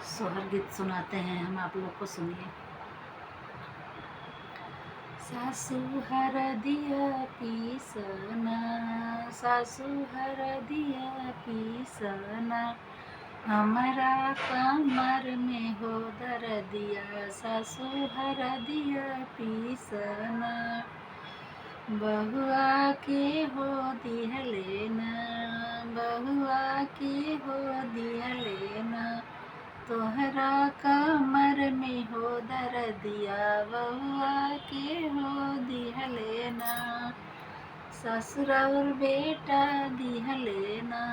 सोहर गीत सुनाते हैं हम आप लोग को, सुनिए। सासू हरदिया पीसना, सासू हरदिया पीसना, हमारा कमर में हो दर्दिया, सासू हरदिया पीसना, बहुआ के हो दिहलेना, बहुआ के हो दिहलेना, तोहरा कमर में हो दर्दिया, बहुआ के हो दिहलेना, ससुर और बेटा दिहलेना,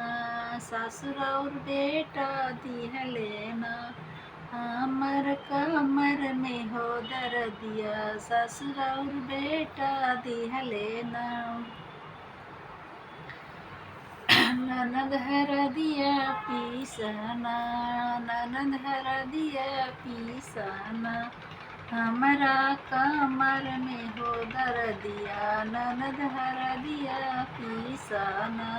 ससुर और बेटा दिहलेना, हमर कमर में हो दर्दिया, ससुर और बेटा दिहलेना, ननद हरदिया पीसना, ननद हरदिया पीसना, हमारा कमर में हो दर्दिया, ननद हरदिया पीसना,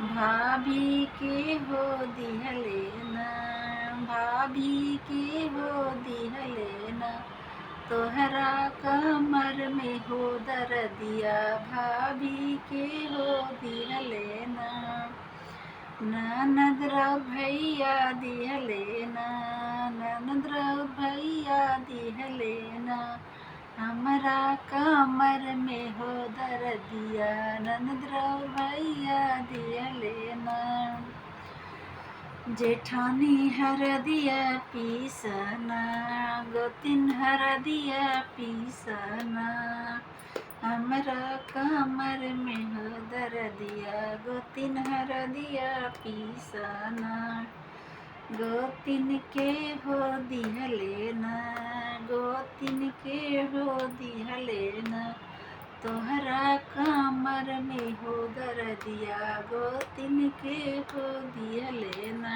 भाभी के हो दिहलेना, भाभी के हो दिहलेना, तोहरा कमर में हो दर्दिया, भाभी के हो दिहलेना, ननद रउर भैया दिहलेना, ननद रउर भैया दिहलेना, हमारा कमर में हो दर्दिया, ननद रउर भैया दिहलेना, जेठानी हरदिया पीसना, गोतिन हरदिया पीसना, हमरा कमर में हो दर्दिया, गोतिन हरदिया पीसना, गोतिन के हो दिहलेना, गोतिन के हो दिहलेना, तोहरा कमर में हो दर्दिया, गोतिन के हो दिहलेना,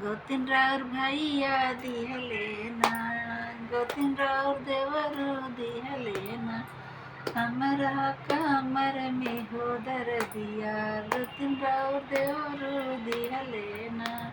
गोतिन राउर भैया दिहलेना, गोतिन राउर देवर दिहलेना, हमारा कमर में हो दर्दिया, गोतिन राउर देवर दिहलेना।